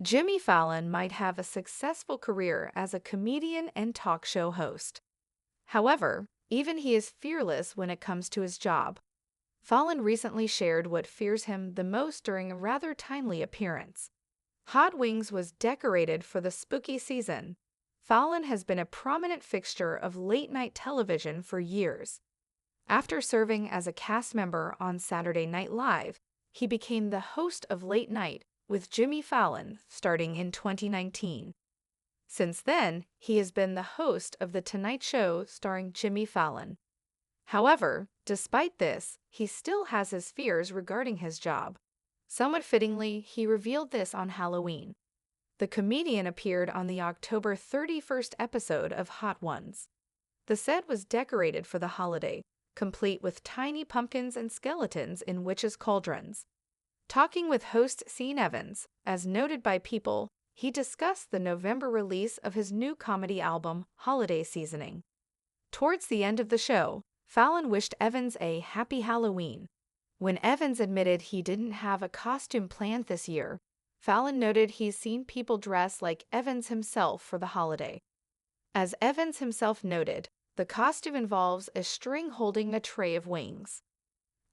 Jimmy Fallon might have a successful career as a comedian and talk show host. However, even he is fearless when it comes to his job. Fallon recently shared what fears him the most during a rather timely appearance. Hot Wings was decorated for the spooky season. Fallon has been a prominent fixture of late-night television for years. After serving as a cast member on Saturday Night Live, he became the host of Late Night with Jimmy Fallon starting in 2019. Since then, he has been the host of The Tonight Show starring Jimmy Fallon. However, despite this, he still has his fears regarding his job. Somewhat fittingly, he revealed this on Halloween. The comedian appeared on the October 31st episode of Hot Ones. The set was decorated for the holiday, complete with tiny pumpkins and skeletons in witches' cauldrons. Talking with host Sean Evans, as noted by People, he discussed the November release of his new comedy album, Holiday Seasoning. Towards the end of the show, Fallon wished Evans a happy Halloween. When Evans admitted he didn't have a costume planned this year, Fallon noted he's seen people dress like Evans himself for the holiday. As Evans himself noted, the costume involves a string holding a tray of wings.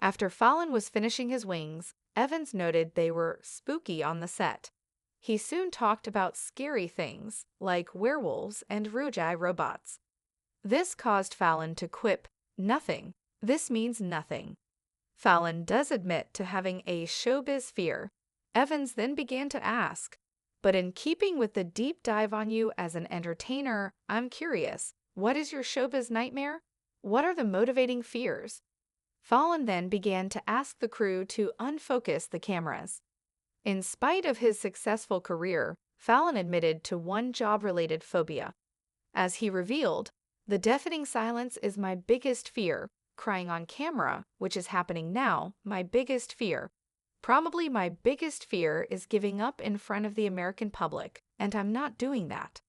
After Fallon was finishing his wings, Evans noted they were spooky on the set. He soon talked about scary things like werewolves and rouge-eye robots. This caused Fallon to quip, "Nothing. This means nothing." Fallon does admit to having a showbiz fear. Evans then began to ask, "But in keeping with the deep dive on you as an entertainer, I'm curious, what is your showbiz nightmare? What are the motivating fears?" Fallon then began to ask the crew to unfocus the cameras. In spite of his successful career, Fallon admitted to one job-related phobia. As he revealed, "The deafening silence is my biggest fear. Crying on camera, which is happening now, my biggest fear. Probably my biggest fear is giving up in front of the American public, and I'm not doing that."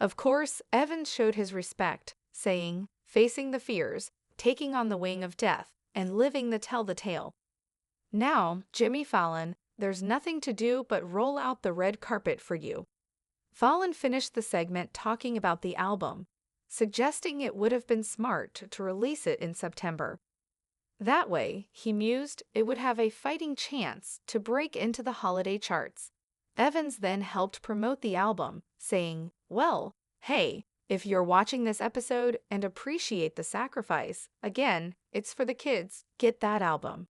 Of course, Evans showed his respect, saying, "Facing the fears, taking on the wing of death, and living to tell the tale." Now, Jimmy Fallon, there's nothing to do but roll out the red carpet for you. Fallon finished the segment talking about the album, suggesting it would have been smart to release it in September. That way, he mused, it would have a fighting chance to break into the holiday charts. Evans then helped promote the album, saying, "Well, hey, if you're watching this episode and appreciate the sacrifice, again, it's for the kids, get that album."